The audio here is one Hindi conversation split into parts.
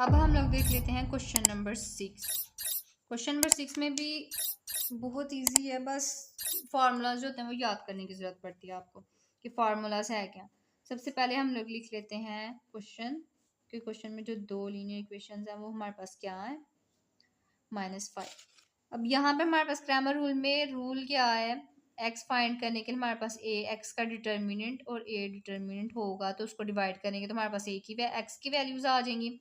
अब हम लोग देख लेते हैं क्वेश्चन नंबर 6। क्वेश्चन नंबर 6 में भी बहुत इजी है, बस फार्मूलाज जो होते हैं वो याद करने की ज़रूरत पड़ती है आपको कि फार्मूलाज है क्या। सबसे पहले हम लोग लिख लेते हैं क्वेश्चन के क्वेश्चन में जो दो लीनियर इक्वेशंस हैं वो हमारे पास क्या है, -5। अब यहाँ पे हमारे पास ग्रामर रूल में रूल क्या है, एक्स फाइंड करने के लिए हमारे पास ए एक्स का डिटर्मिनेंट और ए डिटर्मिनेंट होगा तो उसको डिवाइड करेंगे तो हमारे पास ए की एक्स की वैल्यूज आ जाएंगी।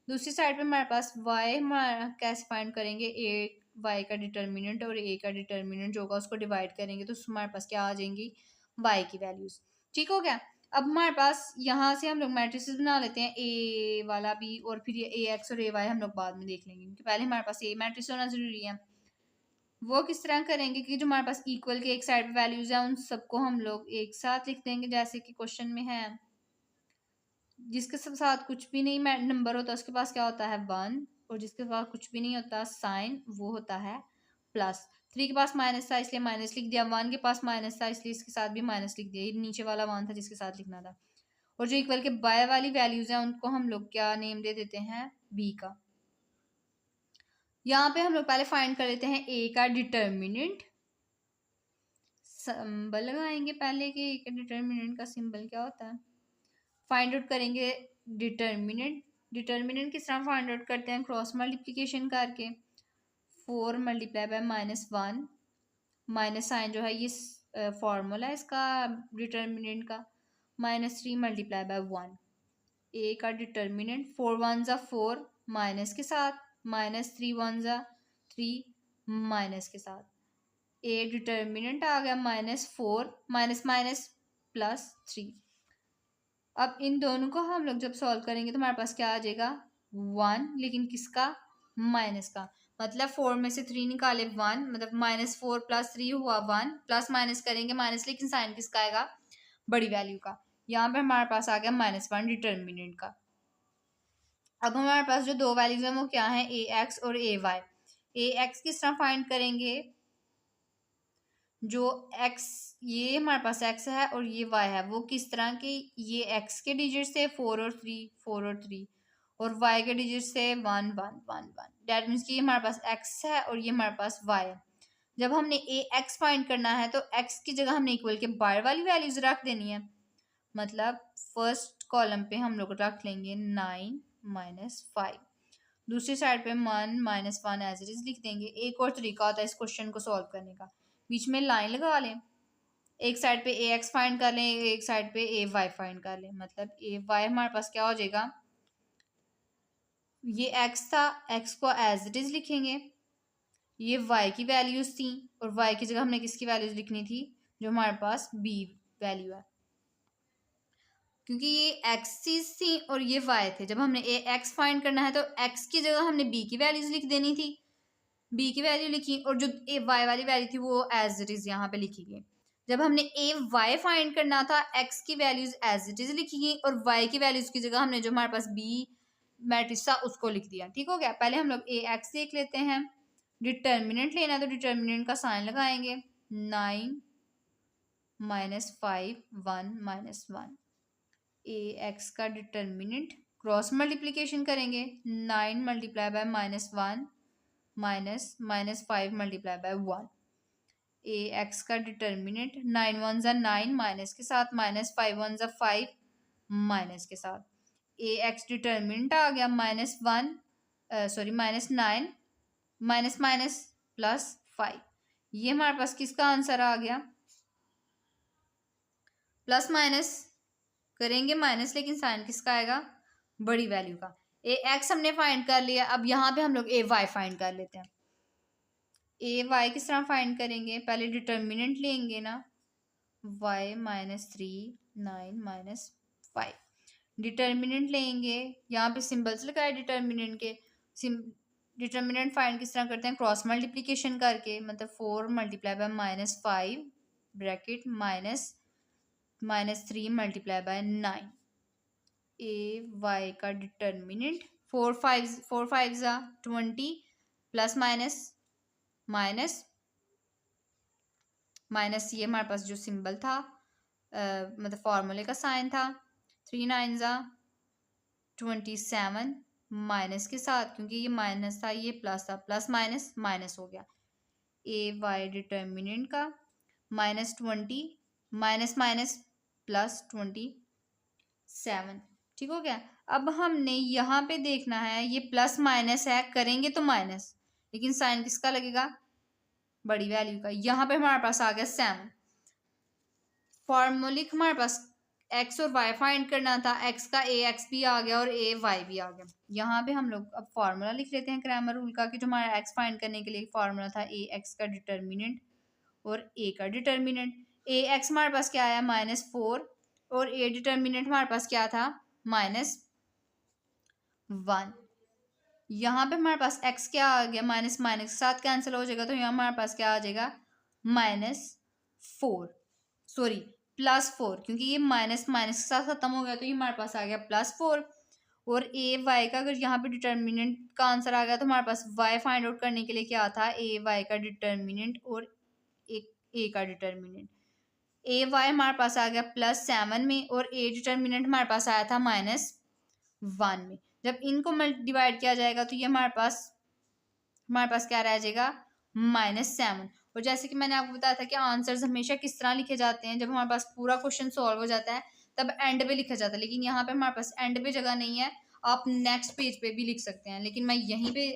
दूसरी साइड पे हमारे पास वाई हमारा कैसे फाइंड करेंगे, ए वाई का डिटर्मिनेंट और ए का डिटर्मिनेंट जो होगा उसको डिवाइड करेंगे तो हमारे पास क्या आ जाएंगी, वाई की वैल्यूज। ठीक हो गया। अब हमारे पास यहाँ से हम लोग मैट्रिसेस बना लेते हैं, ए वाला भी और फिर ये ए एक्स और ए वाई हम लोग बाद में देख लेंगे क्योंकि पहले हमारे पास ए मैट्रिक्स होना जरूरी है। वो किस तरह करेंगे कि जो हमारे पास इक्वल के एक साइड पे वैल्यूज है उन सबको हम लोग एक साथ लिख देंगे जैसे कि क्वेश्चन में है। जिसके साथ कुछ भी नहीं नंबर होता उसके पास क्या होता है 1, और जिसके पास कुछ भी नहीं होता साइन वो होता है +3 के पास माइनस था इसलिए माइनस लिख दिया, 1 के पास माइनस था इसलिए इसके साथ भी माइनस लिख दिया, ये नीचे वाला 1 था जिसके साथ लिखना था। और जो इक्वल के बाय वाली वैल्यूज हैं उनको हम लोग क्या नेम दे देते हैं, बी का। यहाँ पे हम लोग पहले फाइंड कर लेते हैं ए का डिटर्मिनेंट, सिंबल लगाएंगे पहले कि ए का डिटर्मिनेंट का सिंबल क्या होता है। फाइंड आउट करेंगे डिटर्मिनेंट, डिटर्मिनेंट किस तरह फाइंड आउट करते हैं, क्रॉस मल्टीप्लिकेशन करके 4 मल्टीप्लाई बाय -1, माइनस साइन जो है ये फॉर्मूला है इसका डिटर्मिनेंट का, -3 मल्टीप्लाई बाय 1। ए का डिटर्मिनेंट 4 1 ज़ा 4 माइनस के साथ, -3 1 ज़ा 3 माइनस के साथ। ए डिटर्मिनेंट आ गया -4 माइनस माइनस +3। अब इन दोनों को हम लोग जब सॉल्व करेंगे तो हमारे पास क्या आ जाएगा 1, लेकिन किसका, माइनस का। मतलब 4 में से 3 निकाले 1, मतलब -4 + 3 हुआ 1, प्लस माइनस करेंगे माइनस, लेकिन साइन किसका आएगा, बड़ी वैल्यू का। यहाँ पे हमारे पास आ गया -1 डिटर्मिनेंट का। अब हमारे पास जो दो वैल्यूज हैं वो क्या है, ए एक्स और ए वाई। ए एक्स किस तरह फाइंड करेंगे, जो x ये हमारे पास x है और ये y है वो किस तरह के, ये x के डिजिट से 4 और 3 4 और 3 और y के डिजिट से 1 1 1 1। डैट मीन्स कि ये हमारे पास x है और ये हमारे पास y है। जब हमने ए एक्स फाइंड करना है तो x की जगह हमने इक्वल के बाहर वाली वैल्यूज रख देनी है। मतलब फर्स्ट कॉलम पे हम लोग रख लेंगे 9 - 5, दूसरी साइड पे 1 -1 एज इट इज लिख देंगे। एक और तरीका होता है इस क्वेश्चन को सॉल्व करने का, बीच में लाइन लगा लें, एक साइड पे ए एक्स फाइंड कर लें, एक साइड पे ए वाई फाइंड कर लें। मतलब ए वाई हमारे पास क्या हो जाएगा, ये एक्स था, एक्स को एज इट इज लिखेंगे, ये वाई की वैल्यूज थी और वाई की जगह हमने किसकी वैल्यूज लिखनी थी, जो हमारे पास बी वैल्यू है, क्योंकि ये एक्सिस थी और ये वाई थे। जब हमने ए एक्स फाइंड करना है तो एक्स की जगह हमने बी की वैल्यूज लिख देनी थी, बी की वैल्यू लिखी और जो ए वाई वाली वैल्यू थी वो एज इट इज यहाँ पे लिखी गई। जब हमने ए वाई फाइंड करना था, एक्स की वैल्यूज एज इट इज लिखी गई और वाई की वैल्यूज की जगह हमने जो हमारे पास बी मैट्रिक्स था उसको लिख दिया। ठीक हो गया। पहले हम लोग ए एक्स देख लेते हैं, डिटर्मिनेंट लेना है तो डिटर्मिनेंट का साइन लगाएंगे, 9 - 5 1 -1। ए एक्स का डिटर्मिनेंट क्रॉस मल्टीप्लीकेशन करेंगे, 9 multiply by -1 -5 multiply bye 1। A X का डिटर्मिनेंट 9 1 ज़ा 9 माइनस के साथ, -5 1 ज़ा 5 माइनस के साथ। ए एक्स डिटर्मिनेंट आ गया -1 सॉरी -9 माइनस माइनस +5। ये हमारे पास किसका आंसर आ गया, प्लस माइनस करेंगे माइनस, लेकिन साइन किसका आएगा, बड़ी वैल्यू का। ए एक्स हमने फाइंड कर लिया, अब यहाँ पे हम लोग ए वाई फाइंड कर लेते हैं। ए वाई किस तरह फाइंड करेंगे, पहले डिटर्मिनेंट लेंगे ना, y -3 9 -5 डिटर्मिनेंट लेंगे, यहाँ पे सिंबल्स लगाए डिटर्मिनेंट के। डिटर्मिनेंट फाइंड किस तरह करते हैं, क्रॉस मल्टीप्लिकेशन करके, मतलब 4 multiply by -5 bracket -3 multiply by 9। A Y का डिटर्मिनेंट 4 5 ज़ा 20 प्लस माइनस माइनस, ये हमारे पास जो सिंबल था मतलब फॉर्मूले का साइन था, 3 9 ज़ा 27 माइनस के साथ, क्योंकि ये माइनस था ये प्लस था, प्लस माइनस माइनस हो गया। ए वाई डिटर्मिनेंट का -20 माइनस माइनस +27, ठीक हो गया। अब हमने यहाँ पे देखना है, ये प्लस माइनस है, करेंगे तो माइनस, लेकिन साइन किसका लगेगा, बड़ी वैल्यू का। यहाँ पे हमारे पास आ गया 7। फॉर्मूलिक हमारे पास एक्स और वाई फाइंड करना था, एक्स का ए एक्स भी आ गया और ए वाई भी आ गया। यहाँ पे हम लोग अब फार्मूला लिख लेते हैं क्रैमर रूल का, कि जो हमारा एक्स फाइंड करने के लिए फार्मूला था ए एक्स का डिटर्मिनेंट और ए का डिटर्मिनेंट। ए एक्स हमारे पास क्या आया -4 और ए डिटर्मिनेंट हमारे पास क्या था -1। यहाँ पे हमारे पास x क्या आ गया, माइनस माइनस के साथ कैंसिल हो जाएगा, तो यहाँ हमारे पास क्या आ जाएगा -4, सॉरी +4, क्योंकि ये माइनस माइनस के साथ खत्म हो गया, तो ये हमारे पास आ गया +4। और ए वाई का अगर यहाँ पे डिटर्मिनेंट का आंसर आ गया, तो हमारे पास y फाइंड आउट करने के लिए क्या था, ए वाई का डिटर्मिनेंट और ए का डिटर्मिनेंट। ए वाई हमारे पास आ गया +7 में और ए डिटर्मिनेंट हमारे पास आया था -1 में। जब इनको डिवाइड किया जाएगा तो ये हमारे पास क्या रह जाएगा -7। और जैसे कि मैंने आपको बताया था कि आंसर्स हमेशा किस तरह लिखे जाते हैं, जब हमारे पास पूरा क्वेश्चन सॉल्व हो जाता है तब एंड पे लिखा जाता है, लेकिन यहाँ पे हमारे पास एंड पे जगह नहीं है, आप नेक्स्ट पेज पे भी लिख सकते हैं, लेकिन मैं यहीं पे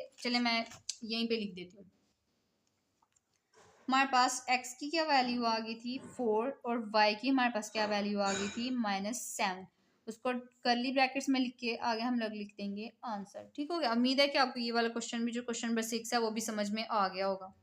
लिख देती हूँ। हमारे पास x की क्या वैल्यू आ गई थी 4 और y की हमारे पास क्या वैल्यू आ गई थी -7। उसको कर्ली ब्रैकेट्स में लिख के आगे हम लोग लिख देंगे आंसर, ठीक हो गया। उम्मीद है कि आपको ये वाला क्वेश्चन भी, जो क्वेश्चन नंबर 6 है, वो भी समझ में आ गया होगा।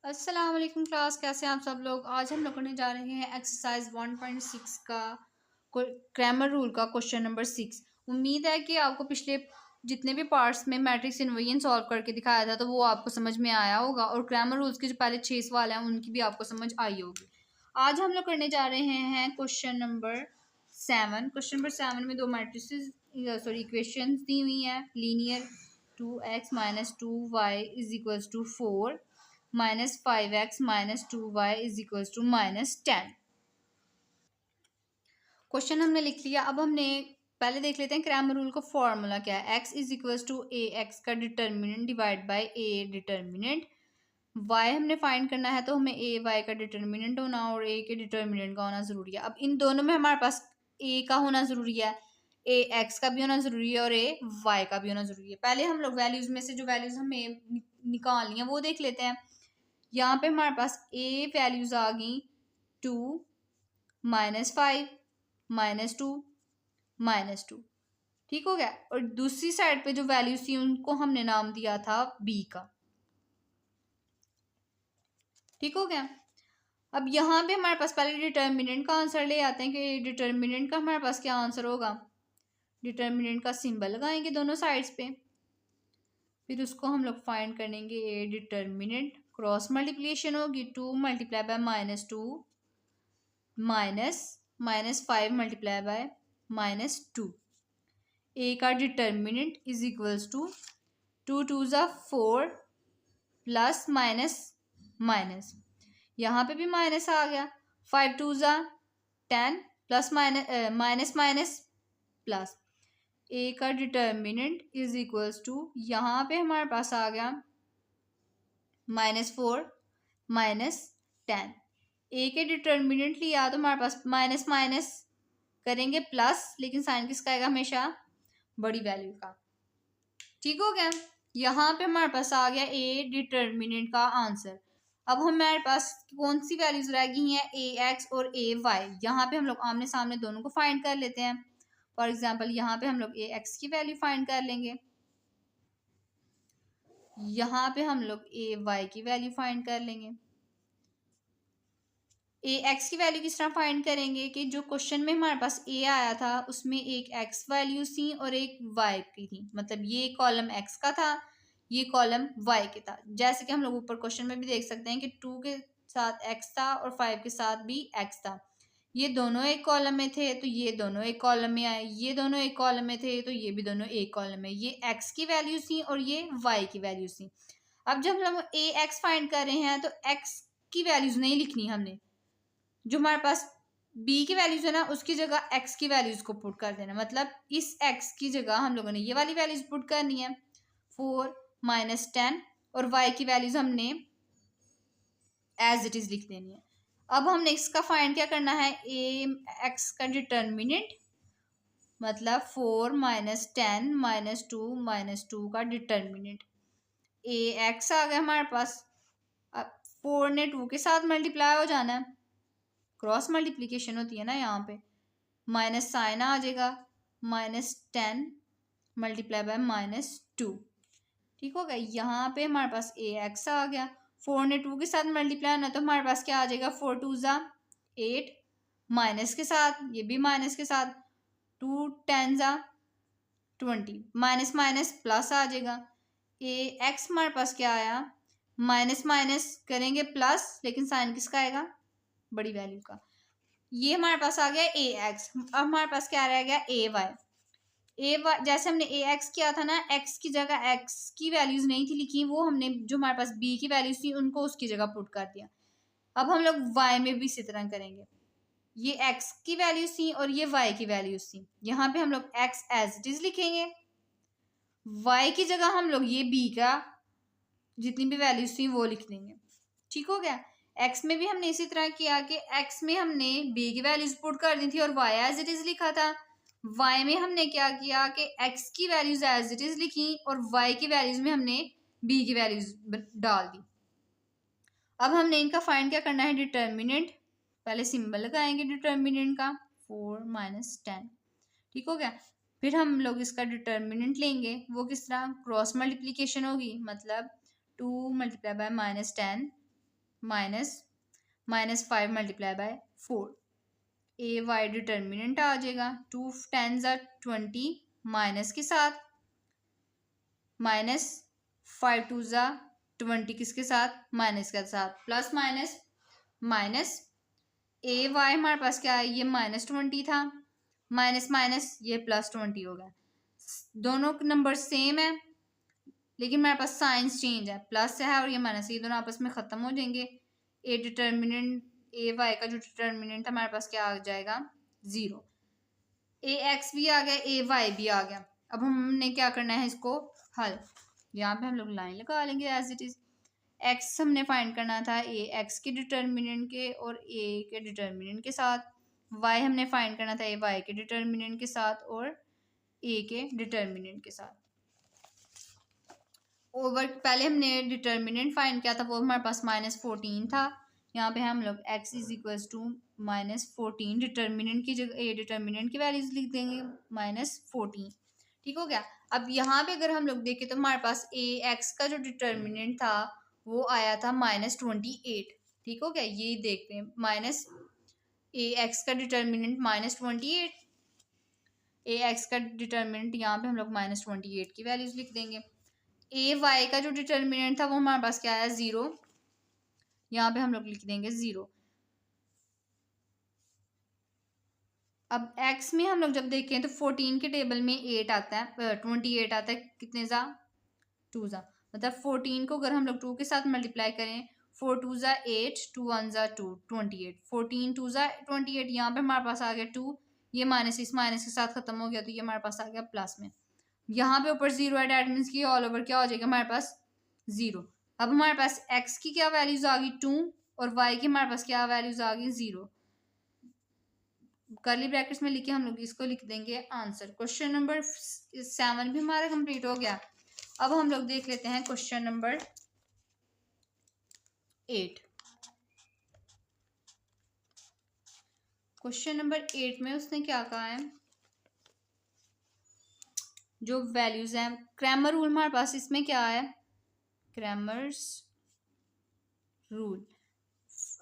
अस्सलाम वालेकुम क्लास, कैसे हैं आप सब लोग। आज हम लोग करने जा रहे हैं एक्सरसाइज 1.6 का ग्रामर रूल का क्वेश्चन नंबर 6। उम्मीद है कि आपको पिछले जितने भी पार्ट्स में मैट्रिक्स इन्वर्जन सॉल्व करके दिखाया था, तो वो आपको समझ में आया होगा, और ग्रामर रूल्स के जो पहले 6 सवाल हैं उनकी भी आपको समझ आई होगी। आज हम लोग करने जा रहे हैं क्वेश्चन नंबर 7। क्वेश्चन नंबर 7 में दो मैट्रिक्स इक्वेशंस दी हुई हैं। Linear 2x - 2y = 4 -5x - 2y = -10। Question हमने लिख लिया। अब हमने पहले देख लेते हैं क्रैमर रूल का फॉर्मूला क्या है। x = a x का determinant divide by a determinant. y हमने फाइंड करना है, तो हमें a y का डिटर्मिनेंट होना और a के डिटर्मिनेंट का होना ज़रूरी है। अब इन दोनों में हमारे पास a का होना ज़रूरी है, a x का भी होना ज़रूरी है और a y का भी होना ज़रूरी है। पहले हम लोग वैल्यूज़ में से जो वैल्यूज़ हमें निकालनी है वो देख लेते हैं। यहाँ पे हमारे पास a वैल्यूज़ आ गई 2 -5 -2 -2, ठीक हो गया। और दूसरी साइड पे जो वैल्यूज थी उनको हमने नाम दिया था b का, ठीक हो गया। अब यहाँ पे हमारे पास पहले डिटर्मिनेंट का आंसर ले आते हैं कि डिटर्मिनेंट का हमारे पास क्या आंसर होगा। डिटर्मिनेंट का सिंबल लगाएंगे दोनों साइड्स पे, फिर उसको हम लोग फाइंड करेंगे। ए डिटर्मिनेंट क्रॉस मल्टीप्लिकेशन होगी, 2 × -2 -5 × -2। ए का डिटर्मिनेंट = 2 × 2 = 4 प्लस माइनस माइनस, यहाँ पे भी माइनस आ गया। 5 × 2 = 10 प्लस माइनस माइनस प्लस। ए का डिटर्मिनेंट = यहाँ पे हमारे पास आ गया -4 -10। ए के डिटर्मिनेंट लिया तो हमारे पास माइनस माइनस करेंगे प्लस, लेकिन साइन किसका आएगा, हमेशा बड़ी वैल्यू का, ठीक हो गया। यहाँ पे हमारे पास आ गया ए डिटर्मिनेंट का आंसर। अब हमारे पास कौन सी वैल्यूज रह गई हैं, ए एक्स और ए वाई। यहाँ पे हम लोग आमने सामने दोनों को फाइंड कर लेते हैं। फॉर एग्जांपल यहाँ पे हम लोग ए एक्स की वैल्यू फाइंड कर लेंगे, यहाँ पे हम लोग ए वाई की वैल्यू फाइंड कर लेंगे। ए एक्स की वैल्यू किस तरह फाइंड करेंगे कि जो क्वेश्चन में हमारे पास ए आया था उसमें एक एक्स वैल्यू थी और एक वाई की थी, मतलब ये कॉलम एक्स का था, ये कॉलम वाई के था। जैसे कि हम लोग ऊपर क्वेश्चन में भी देख सकते हैं कि 2 के साथ एक्स था और 5 के साथ भी एक्स था। ये दोनों एक कॉलम में थे तो ये दोनों एक कॉलम में आए, ये दोनों एक कॉलम में थे तो ये भी दोनों एक कॉलम में। ये एक्स की वैल्यू थी और ये वाई की वैल्यू थी। अब जब हम ए एक्स फाइंड कर रहे हैं तो एक्स की वैल्यूज नहीं लिखनी हमने, जो हमारे पास बी की वैल्यूज है ना, उसकी जगह एक्स की वैल्यूज को पुट कर देना। मतलब इस एक्स की जगह हम लोगों ने ये वाली वैल्यूज पुट करनी है, 4 माइनस 10, और वाई की वैल्यूज हमने एज इट इज लिख देनी है। अब हमने इसका फाइंड क्या करना है, ए एक्स का डिटर्मिनेंट, मतलब 4 माइनस 10 माइनस 2 माइनस 2 का डिटर्मिनेंट। ए एक्स आ गया हमारे पास। अब 4 ने 2 के साथ मल्टीप्लाई हो जाना है, क्रॉस मल्टीप्लीकेशन होती है ना यहाँ पे, माइनस साइन आ जाएगा, -10 मल्टीप्लाई बाय -2। ठीक हो गया। यहाँ पे हमारे पास ए एक्स आ गया। 4 ने 2 के साथ मल्टीप्लाई होना, तो हमारे पास क्या आ जाएगा, 4 2 ज़ा 8, माइनस के साथ, ये भी माइनस के साथ, 2 10 ज़ा 20, माइनस माइनस प्लस आ जाएगा। ए एक्स हमारे पास क्या आया, माइनस माइनस करेंगे प्लस, लेकिन साइन किसका आएगा, बड़ी वैल्यू का। ये हमारे पास आ गया ए एक्स। अब हमारे पास क्या रह गया, ए वाई। ए वाई जैसे हमने ए एक्स किया था ना, एक्स की जगह एक्स की वैल्यूज नहीं थी लिखी, वो हमने जो हमारे पास बी की वैल्यूज थी उनको उसकी जगह पुट कर दिया। अब हम लोग वाई में भी इसी तरह करेंगे। ये एक्स की वैल्यूज थी और ये वाई की वैल्यूज थी, यहाँ पे हम लोग एक्स एज इट इज लिखेंगे, वाई की जगह हम लोग ये बी का जितनी भी वैल्यूज थी वो लिख देंगे। ठीक हो गया। एक्स में भी हमने इसी तरह किया कि एक्स में हमने बी की वैल्यूज पुट कर दी थी और वाई एज इट इज लिखा था। वाई में हमने क्या किया कि एक्स की वैल्यूज एज इट इज लिखी और वाई की वैल्यूज में हमने बी की वैल्यूज डाल दी। अब हमने इनका फाइंड क्या करना है, डिटर्मिनेंट। पहले सिंबल लगाएंगे डिटर्मिनेंट का, 4 माइनस 10। ठीक हो गया। फिर हम लोग इसका डिटर्मिनेंट लेंगे, वो किस तरह, क्रॉस मल्टीप्लीकेशन होगी, मतलब 2 multiply by -10 -5 multiply by 4। A Y determinant आ जाएगा, 2 10 ज़ा 20, माइनस के साथ, -5 2 ज़ा 20 किसके साथ, माइनस के साथ, प्लस माइनस माइनस। ए वाई हमारे पास क्या है, ये -20 था, माइनस माइनस ये +20 हो गया। दोनों नंबर सेम है, लेकिन मेरे पास साइंस चेंज है, प्लस है और ये माइनस, ये दोनों आपस में ख़त्म हो जाएंगे। ए डिटर्मिनेंट, ए वाई का जो डिटर्मिनेंट है हमारे पास क्या आ जाएगा, 0। ए एक्स भी आ गया, ए वाई भी आ गया। अब हमने क्या करना है, इसको हल, यहाँ पे हम लोग लाइन लगा लेंगे एज इट इज। एक्स हमने फाइंड करना था ए एक्स के डिटर्मिनेंट के और ए के डिटर्मिनेंट के साथ, वाई हमने फाइंड करना था ए वाई के डिटर्मिनेंट के साथ और ए के डिटर्मिनेंट के साथ। ओवर पहले हमने डिटर्मिनेंट फाइंड किया था, वो हमारे पास -14 था। यहाँ पे हम लोग x is equals to -14, determinant की जगह ए डिटर्मिनेंट की वैल्यूज लिख देंगे, -14। ठीक हो गया। अब यहाँ पे अगर हम लोग देखें तो हमारे पास ए एक्स का जो डिटर्मिनेंट था वो आया था -28। ठीक हो गया, ये देखते हैं, माइनस ए एक्स का डिटर्मिनेंट -28, ए एक्स का डिटर्मिनेंट यहाँ पे हम लोग -28 की वैल्यूज लिख देंगे। ए वाई का जो डिटर्मिनेंट था वो हमारे पास क्या आया, 0, यहाँ पे हम लोग लिख देंगे 0। अब x में हम लोग जब देखें तो 14 के टेबल में 8 आता है, 28 आता है, कितने ज़ा, 2 ज़ा, मतलब 14 को अगर हम लोग 2 के साथ मल्टीप्लाई करें, 4 2 ज़ा 8, 2 1 ज़ा 2, 28, 14 2 ज़ा 28, यहाँ पे हमारे पास आ गया 2, ये माइनस इस माइनस के साथ खत्म हो गया, तो ये हमारे पास आ गया प्लस में। यहाँ पे ऊपर 0 है, डैट मीन्स की ऑल ओवर क्या हो जाएगा हमारे पास, 0। अब हमारे पास x की क्या वैल्यूज आ गई, 2, और y की हमारे पास क्या वैल्यूज आ गई, 0। कर्ली ब्रैकेट्स में लिखे हम लोग इसको लिख देंगे आंसर। क्वेश्चन नंबर 7 भी हमारा कंप्लीट हो गया। अब हम लोग देख लेते हैं क्वेश्चन नंबर 8। क्वेश्चन नंबर 8 में उसने क्या कहा है, जो वैल्यूज हैं, क्रैमर रूल हमारे पास इसमें क्या है, क्रैमर्स रूल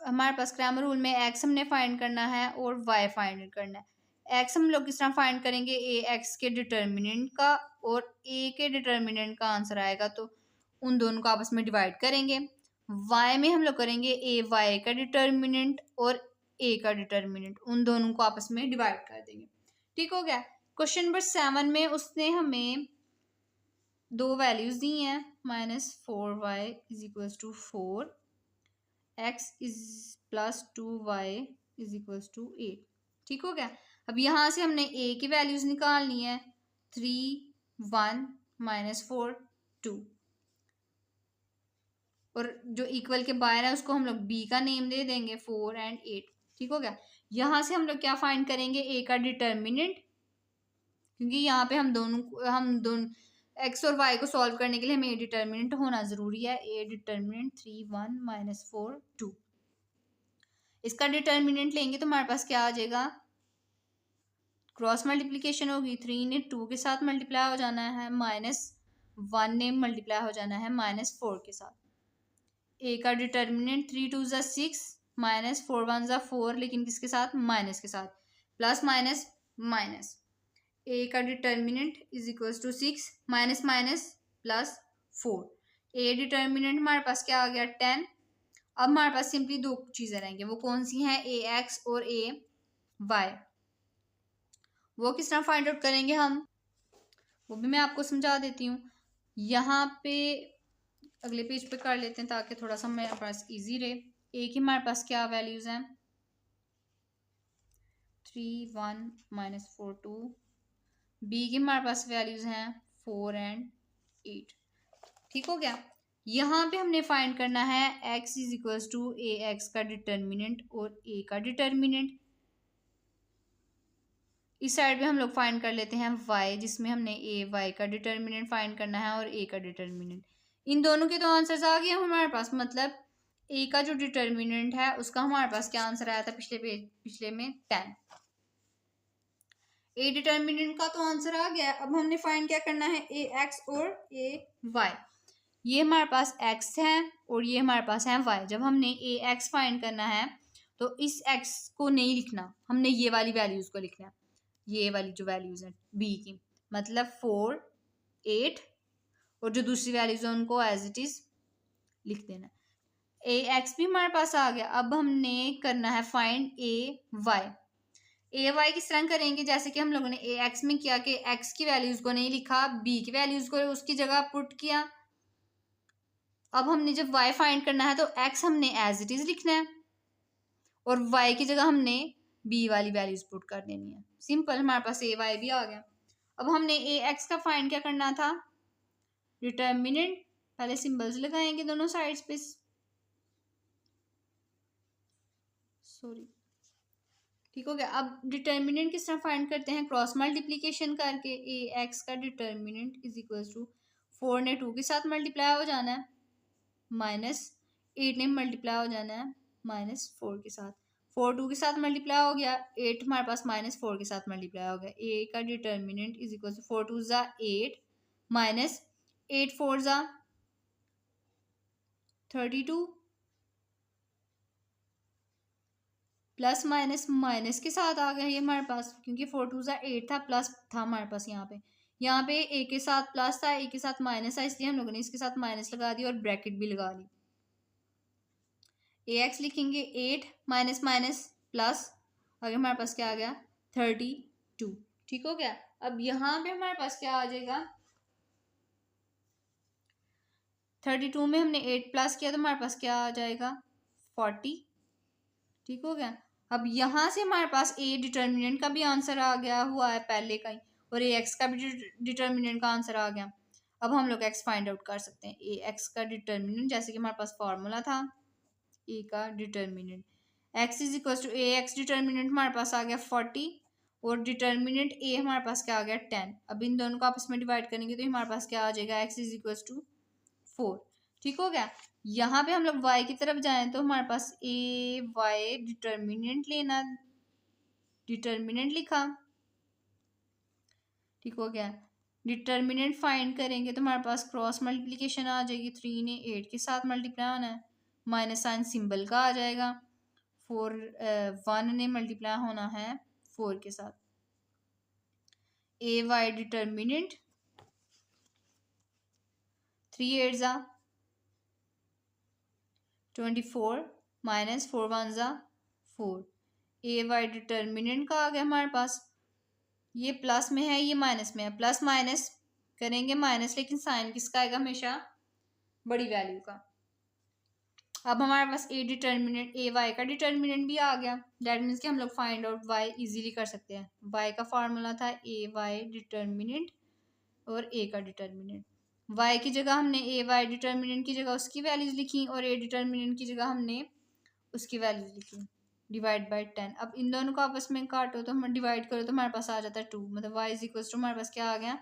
हमारे पास, क्रैमर रूल में एक्स हमने फाइंड करना है और वाई फाइंड करना है। एक्स हम लोग किस तरह फाइंड करेंगे, ए एक्स के डिटर्मिनेंट का और ए के डिटर्मिनेंट का आंसर आएगा तो उन दोनों को आपस में डिवाइड करेंगे। वाई में हम लोग करेंगे ए वाई का डिटर्मिनेंट और ए का डिटर्मिनेंट, उन दोनों को आपस में डिवाइड कर देंगे। ठीक हो गया। क्वेश्चन नंबर 7 में उसने हमें दो वैल्यूज दी हैं, -4y is equals to 4, x is +2y is equals to 8। ठीक हो गया। अब यहाँ से हमने a की वैल्यूज निकालनी है, 3 1 -4 2, और जो इक्वल के बाहर है उसको हम लोग b का नेम दे देंगे 4 और 8। ठीक हो गया। यहाँ से हम लोग क्या फाइंड करेंगे, a का डिटर्मिनेंट, क्योंकि यहाँ पे हम दोनों x और y को सॉल्व करने के लिए हमें डिटर्मिनेंट होना जरूरी है। a डिटर्मिनेंट 3 1 -4 2, इसका डिटर्मिनेंट लेंगे तो हमारे पास क्या आ जाएगा, क्रॉस मल्टीप्लीकेशन होगी, 3 ने 2 के साथ मल्टीप्लाई हो जाना है, -1 ने मल्टीप्लाई हो जाना है -4 के साथ। a का डिटर्मिनेंट 3 2 ज़ा 6 -4 1 ज़ा 4, लेकिन किसके साथ, माइनस के साथ, प्लस माइनस माइनस। a का determinant is equals to 6 minus minus plus 4। a determinant हमारे पास क्या आ गया, 10। अब हमारे पास सिंपली दो चीजें रहेंगी, वो कौन सी हैं, ax और ay। वो किस तरह फाइंड आउट करेंगे हम, वो भी मैं आपको समझा देती हूँ। यहाँ पे अगले पेज पे कर लेते हैं ताकि थोड़ा सा मेरे पास इजी रहे। a की हमारे पास क्या वैल्यूज हैं, 3 1 -4 2। b की हमारे पास वैल्यूज हैं 4 और 8। ठीक हो गया। यहाँ पे हमने फाइंड करना है x is equals to A X का डिटर्मिनेंट और a का डिटर्मिनेंट। इस साइड पे हम लोग फाइंड कर लेते हैं y, जिसमें हमने a y का डिटर्मिनेंट फाइंड करना है और a का डिटर्मिनेंट। इन दोनों के तो आंसर्स आ गए हमारे पास, मतलब a का जो डिटर्मिनेंट है उसका हमारे पास क्या आंसर आया था पिछले में 10। a डिटर्मिनेंट का तो आंसर आ गया। अब हमने फाइंड क्या करना है, a x और a y। ये हमारे पास x है और ये हमारे पास है y। जब हमने a x फाइंड करना है तो इस x को नहीं लिखना, हमने ये वाली वैल्यूज को लिखना है, ये वाली जो वैल्यूज है b की, मतलब 4 8, और जो दूसरी वैल्यूज है उनको एज इट इज लिख देना। a x भी हमारे पास आ गया। अब हमने करना है फाइंड a y किस तरह करेंगे, जैसे कि हम लोगों ने a x में किया कि x की वैल्यूज को नहीं लिखा, b की वैल्यूज को उसकी जगह पुट किया। अब हमने जब y फाइंड करना है तो x हमने एज इट इज लिखना है और y की जगह हमने b वाली वैल्यूज पुट कर देनी है। सिंपल, हमारे पास a y भी आ गया। अब हमने a x का फाइंड क्या करना था, डिटर्मिनेंट, पहले सिंबल्स लगाएंगे दोनों साइड्स पे, सॉरी। ठीक हो गया। अब डिटर्मिनेंट किस तरह फाइंड करते हैं, क्रॉस मल्टीप्लीकेशन करके। a x का डिटर्मिनेंट इज इक्वल्स टू 4 ने 2 के साथ मल्टीप्लाई हो जाना है, -8 ने मल्टीप्लाई हो जाना है -4 के साथ। 4 2 के साथ मल्टीप्लाई हो गया, 8 हमारे पास -4 के साथ मल्टीप्लाई हो गया। a का डिटर्मिनेंट इज इक्वल टू 4 2 ज़ा 8 -8 4 ज़ा 32, प्लस माइनस माइनस के साथ आ गया ये हमारे पास, क्योंकि 4 2 ज़ा 8 था, प्लस था हमारे पास यहाँ पे a के साथ प्लस था, a के साथ माइनस था, इसलिए हम लोगों ने इसके साथ माइनस लगा दी और ब्रैकेट भी लगा ली। ax लिखेंगे 8 माइनस माइनस प्लस, आगे हमारे पास क्या आ गया 32। ठीक हो गया। अब यहाँ पे हमारे पास क्या आ जाएगा, 32 में हमने 8 प्लस किया तो हमारे पास क्या आ जाएगा 40। ठीक हो गया। अब यहाँ से हमारे पास a डिटर्मिनेंट का भी आंसर आ गया हुआ है पहले का ही, और ax का भी डिटर्मिनेंट का आंसर आ गया। अब हम लोग x फाइंड आउट कर सकते हैं। ax का डिटर्मिनेंट, जैसे कि हमारे पास फॉर्मूला था a का determinant, x is equal to ax determinant हमारे पास आ गया 40 और डिटर्मिनेंट a हमारे पास क्या आ गया 10। अब इन दोनों को आपस में डिवाइड करेंगे तो हमारे पास क्या आ जाएगा, x इज इक्वल टू 4। ठीक हो गया। यहाँ पे हम लोग y की तरफ जाएं तो हमारे पास a y डिटर्मिनेंट लेना, डिटर्मिनेंट लिखा। ठीक हो गया। डिटर्मिनेंट फाइंड करेंगे तो हमारे पास क्रॉस मल्टीप्लिकेशन आ जाएगी, 3 ने 8 के साथ मल्टीप्लाई होना है, माइनस साइन सिंबल का आ जाएगा, 1 ने मल्टीप्लाई होना है 4 के साथ। a y डिटर्मिनेंट 3 8 ज़ा 24 -4 1 ज़ा 4। a y डिटर्मिनेंट का आ गया हमारे पास, ये प्लस में है ये माइनस में है, प्लस माइनस करेंगे माइनस, लेकिन साइन किसका आएगा हमेशा, बड़ी वैल्यू का। अब हमारे पास ए डिटर्मिनेंट ए वाई का डिटर्मिनेंट भी आ गया। दैट मीन्स कि हम लोग फाइंड आउट वाई इजीली कर सकते हैं। वाई का फार्मूला था ए वाई डिटर्मिनेंट और ए का डिटर्मिनेंट। वाई की जगह हमने ए वाई डिटर्मिनेंट की जगह उसकी वैल्यूज लिखी और ए डिटर्मिनेंट की जगह हमने उसकी वैल्यूज लिखी। Divide by 10। अब इन दोनों को आपस में काटो तो हम डिवाइड करो तो हमारे पास आ जाता है 2। मतलब वाई इज इक्वल टू हमारे पास क्या आ गया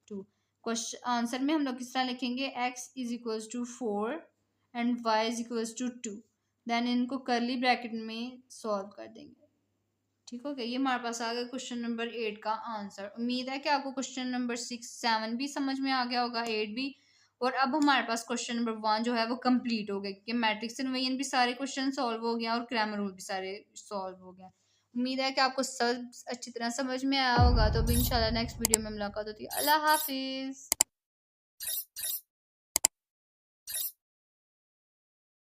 2। क्वेश्चन आंसर में हम लोग किस तरह लिखेंगे X is equal to 4 and Y is equal to 2। Then इनको करली ब्रैकेट में सॉल्व कर देंगे। ठीक हो गया। ये हमारे पास आ गया क्वेश्चन नंबर 8 का आंसर। उम्मीद है कि आपको क्वेश्चन नंबर 6 7 भी समझ में आ गया होगा, 8 भी। और अब हमारे पास क्वेश्चन नंबर 1 जो है वो कंप्लीट हो गया, क्योंकि मैट्रिक्स इनवेजन भी सारे क्वेश्चन सॉल्व हो गया और क्रैमर रूल भी सारे सॉल्व हो गया। उम्मीद है कि आपको सब अच्छी तरह समझ में आया होगा। तो अब इंशाल्लाह नेक्स्ट वीडियो में मुलाकात होती है। अल्लाह हाफिज।